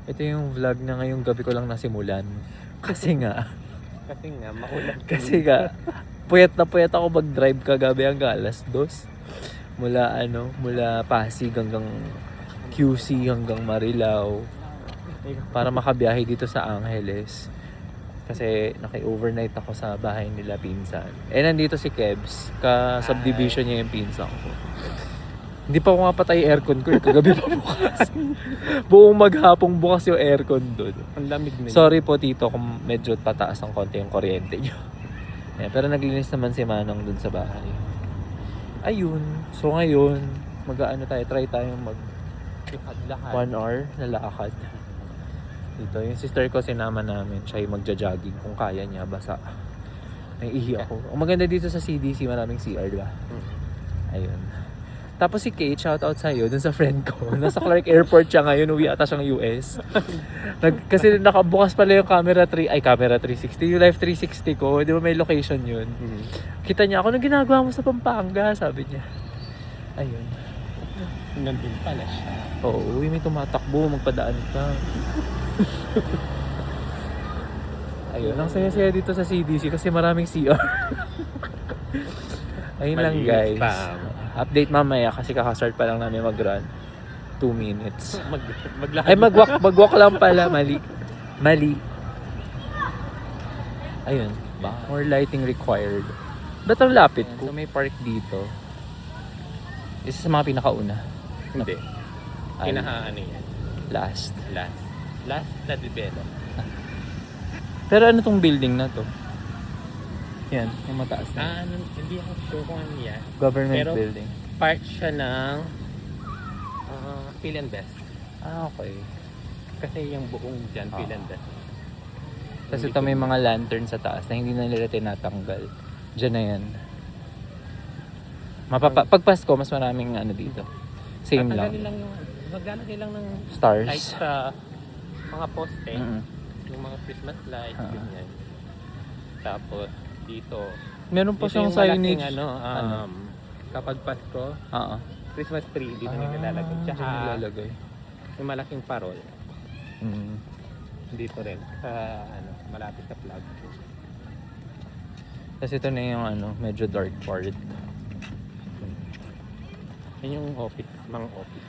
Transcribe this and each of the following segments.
Ito yung vlog na ngayong gabi ko lang nasimulan. Kasi nga, maulan. kasi nga, puyat na puyat ako mag-drive kagabi hanggang alas 2. Mula Pasig hanggang QC hanggang Marilao para makabiyahe dito sa Angeles. Kasi naki-overnight ako sa bahay nila pinsan. Nandito si Kebs, ka-subdivision niya yung pinsan ko. Hindi pa ako nga patay aircon ko, kagabi pa bukas. Buong maghapong bukas yung aircon doon. Ang lamig na. Sorry po tito kung medyo pataas ang konti yung kuryente nyo. Pero naglinis naman si Manong dun sa bahay. Ayun. So ngayon, try tayong Lakad-lakad. 1 hour na lakad. Dito, yung sister ko sinama namin. Siya yung magja-jogging kung kaya niya, basa. May ihi ako. Ang maganda dito sa CDC, maraming CR, diba? Ayun. Tapos si Kate, shoutout sa'yo, dun sa friend ko. Nasa Clark Airport siya ngayon, uwi ata siyang US. Kasi nakabukas pala yung camera 360, yung live 360 ko. Di ba may location yun? Kita niya ako, anong ginagawa mo sa Pampanga? Sabi niya. Ayun. Nandun pala siya. Oo, uwi, may tumatakbo, magpadaan ka. Ayun, ang saya-saya dito sa CDC kasi maraming CR. Ayun lang guys. Update mamaya kasi kakastart pa lang namin mag-run. 2 minutes. Ay, mag-walk lang pala. Mali. Ayun. More lighting required. Ba't ang lapit ko? So may park dito. Isa sa mga pinakauna. Hindi. Ay, Ano yan? last. Last na develop. Pero ano tong building na to? Yan, yung mataas na. Hindi ako sure kung ano yan. Government Pero, building. Part siya ng Philinvest. Okay. Kasi yung buong dyan, Philinvest. Kasi ito may mga lantern sa taas na hindi na nila tinatanggal. Diyan na yan. Pag Pasko, mas maraming ano dito. Same lang. Maglalagay lang ng Stars. lights sa mga poste. Mm-mm. Yung mga Christmas lights, ganyan. Tapos dito. Meron pa Dito siyang yung malaking signage. kapag Pasko, Oo. Christmas tree, dito nilalagay. Tsaka Diyan nilalagay. yung malaking parol, Mm. dito rin. Sa malapit sa flag. Kasi ito na yung medyo dark part. Yan yung office, mga office.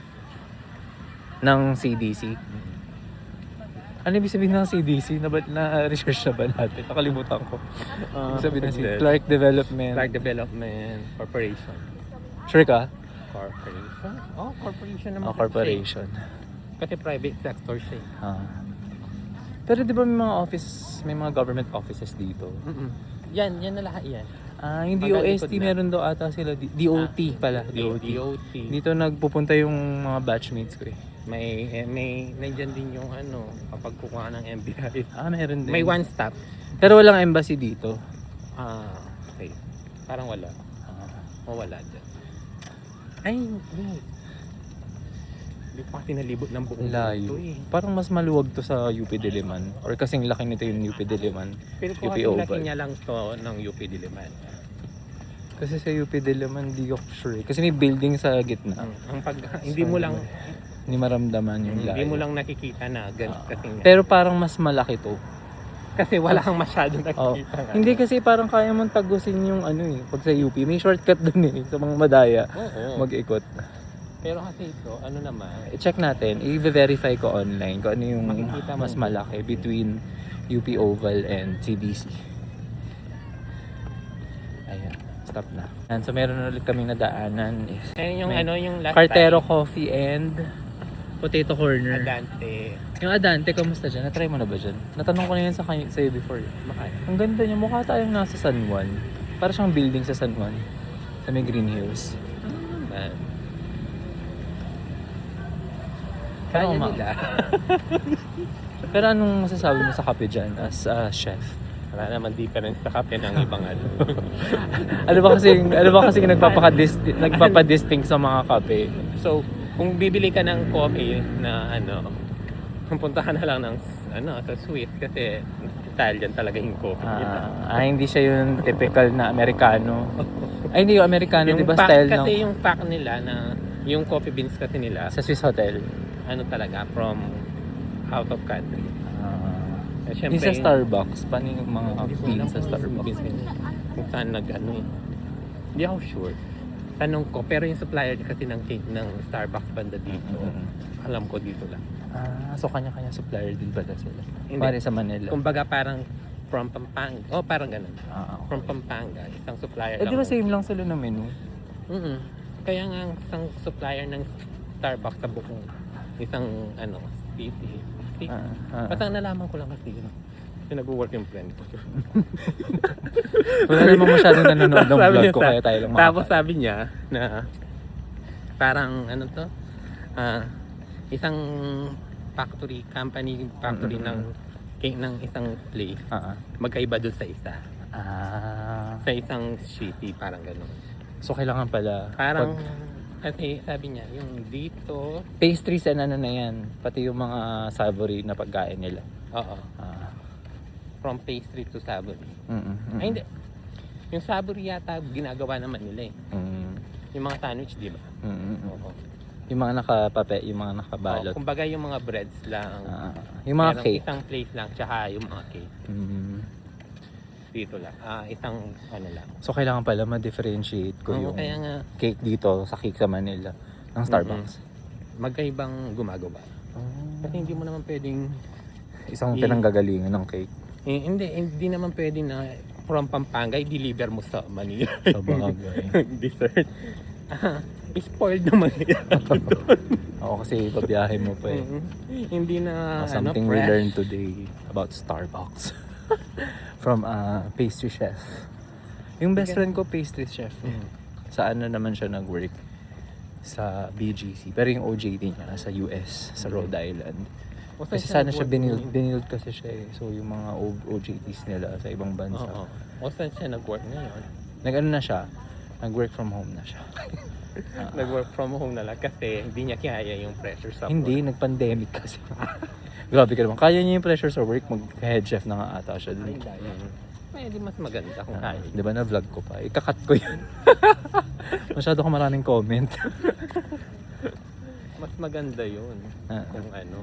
Ng CDC. Ano ibig sabihin ng CDC? Na-research na ba natin? Nakalimutan ko. Ibig sabihin ng Clark Development. Clark Development Corporation. Sure ka? Corporation? Corporation naman. Corporation. Kasi private sector siya. Pero di ba may mga government offices dito? Yan na lahat yan. Yung DOST meron daw ata sila. DOT pala. DOT. Dito nagpupunta yung mga batchmates ko eh. May nandiyan din yung kapag kukuha ng MBI. Meron din. May one stop. Pero walang embassy dito. Okay. Parang wala. Wala dyan. Ay, wait. Hindi pa kasi nalibot ng buong Layo. mundo eh. Parang mas maluwag to sa UP Diliman. Or kasing laki nito yung UP Diliman. Pero UP kung laki Oval. niya lang to ng UP Diliman. Kasi sa UP Diliman, hindi ako sure. Kasi may building sa gitna. Hindi mo lang Hindi maramdaman yung layo. hindi mo lang nakikita na ganito kasi nga. Pero parang mas malaki to. Kasi wala kang masyadong nakikita. Hindi kasi parang kaya mong tagusin yung pag sa UP. May shortcut dun sa mga madaya. Oo. Mag-ikot. Pero kasi ito, naman, I-check natin. I-verify ko online kung ano yung Makikita mo. mas malaki between UP Oval and CDC. Ayan. Stop na. And so meron ulit kaming nadaanan. ayun yung yung last Cartero time, Coffee and Potato Corner. Adante. Yung Adante, kamusta dyan? Na-try mo na ba dyan? Natanong ko na yun sa'yo before. Ang ganda niya. Mukha tayong nasa San Juan. Para siyang building sa San Juan. Sa may Green Hills. Kaya nila. Pero anong masasabi mo sa kape dyan as a chef? Wala naman difference sa kape ng ibang Ano ba kasi nagpapadistinct sa mga kape? So, kung bibili ka ng coffee na pupunta ka na lang ng sa sweet kasi Italian talaga yung coffee nila. Hindi siya yung typical na Americano. Ay, hindi yung Americano, di ba style kasi ng yung pack nila na yung coffee beans kasi nila sa Swiss Hotel? talaga from out of country. Eh, Yung sa Starbucks, paano yung mga fee sa Starbucks? Kung saan nag-ano eh. Hindi ako sure. Tanong ko, pero yung supplier kasi ng cake ng Starbucks banda dito, alam ko dito lang. So kanya-kanya supplier din pala sila. Hindi. Pare sa Manila. Kumbaga parang from Pampanga. Oh, parang ganun. Okay. From Pampanga, isang supplier Eh di ba same lang sila ng menu? Kaya nga isang supplier ng Starbucks sa bukong isang city. Basta nalaman ko lang kasi yun. Kasi nag-work yung friend ko. Wala namang masyadong nanonood ng Sabi vlog niya ko kaya tayo lang Tapos sabi niya na parang isang factory ng cake ng isang place. Magkaiba doon sa isa. Sa isang city, parang gano'n. So kailangan pala Parang kasi sabi niya, yung dito, pastries and ano na yan, pati yung mga savory na pagkain nila. oo. From pastry to savory. Mm-mm. Ay, hindi. Yung savory yata ginagawa naman nila eh. Yung mga sandwich, di ba? Oo. Yung mga nakapape, yung mga nakabalot. Kumbaga yung mga breads lang. Yung mga Merong cake. isang plate lang, tsaka yung mga cake. Dito lang. Isang lang. So kailangan pala ma-differentiate ko yung Kaya nga, cake dito sa cake sa Manila ng Starbucks. magkaibang gumagawa. Kasi hindi mo naman pwedeng, Isang pinanggagalingan ng cake. hindi naman pwedeng na from Pampanga, i-deliver mo sa Manila. Sa bagay. Dessert. Spoiled naman yan. Oo, kasi ipabiyahe mo pa eh. Hindi na Something we fresh. learned today about Starbucks. From a pastry chef. Yung best friend ko, pastry chef. Sa ano naman siya nag-work? Sa BGC. Pero yung OJT niya, sa US, sa Rhode Island. Kasi sana siya binild kasi siya eh. So yung mga OJTs nila sa ibang bansa. O saan siya nag-work ngayon? Nag-ano na siya? Nag-work from home na siya. Nag-work from home na lang kasi hindi niya kaya yung pressure sa Hindi, work. nag-pandemic kasi. Grabe ka naman. Kaya niya yung pressure sa work, mag-head chef na nga ata siya dun. Di mas maganda kung kaya. Di ba na-vlog ko pa? Ikakat ko yun. Masyado ka maraming comment. Mas maganda yun. Kung ano.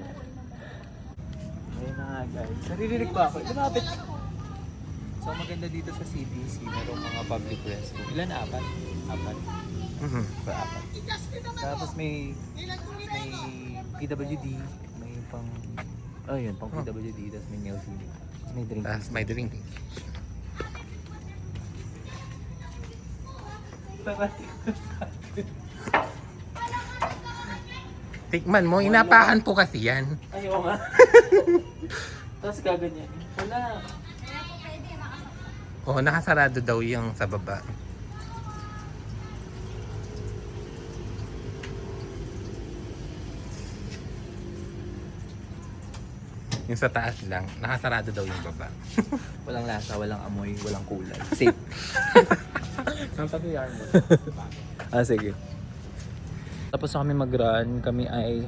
Ayun na nga guys. Naririnig ba ako? Lumapit ka. So maganda dito sa CDC, merong mga public restroom. Ilan? Apat? For apat. Tapos may PWD, may pang pang PWD, tapos may nail feeling. Tapos may drink. May drink. Tikman mo, inapakan ko kasi yan. Ayaw nga. Tapos gaganyan. Wala. Oo, nakasarado daw yung sa baba. Yung sa taas lang, nakasarado daw yung baba. Walang lasa, walang amoy, walang kulay. Safe. Ang tatuyar mo. Sige. Tapos na kami mag-run, kami ay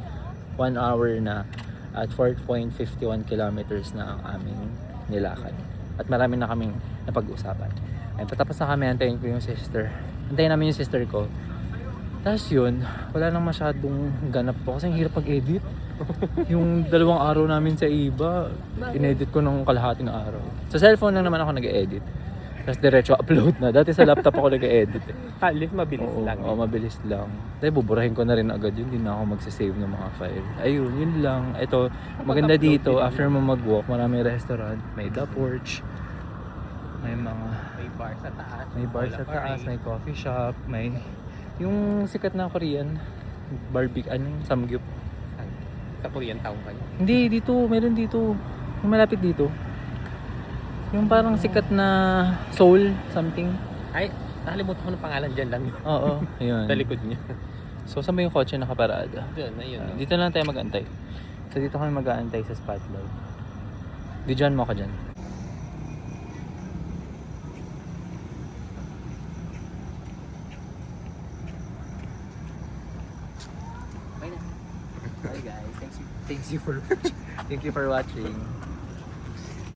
1 hour na at 4.51 kilometers na ang aming nilakad. At marami na kaming napag-usapan. Ay, patapos na kami, antayin ko yung sister. Antayin namin yung sister ko. Tapos yun, wala nang masyadong ganap po kasi ang hirap pag-edit. Yung 2 araw namin sa iba, inedit ko ng kalahati ng araw. Sa cellphone lang naman ako nag-edit. Tapos diretso upload na. Dati sa laptop ako nag-edit eh. At least mabilis lang. Oo, mabilis lang. Dahil buburahin ko na rin agad yun. Hindi na ako magsasave ng mga file. Ayun, yun lang. Ito, maganda dito. After mo mag-walk, maraming restaurant. May The Porch. May mga... May bar sa taas. May bar sa taas. May coffee shop. May... Yung sikat na Korean. Barbecue. Anong samgyup. Sa Korean town kayo. Hindi, dito. Meron dito. Yung malapit dito. Yung parang sikat na Seoul something. Ay, nakalimutan ko ng pangalan dyan lang. Oo, ayun. Sa likod niya. So, saan ba yung kotse nakaparada? Doon, ayun. Dito lang tayo mag-antay. So, dito kami mag-aantay sa spotlight. Di dyan mo ka dyan. Bye na. Bye guys. Thank you for watching.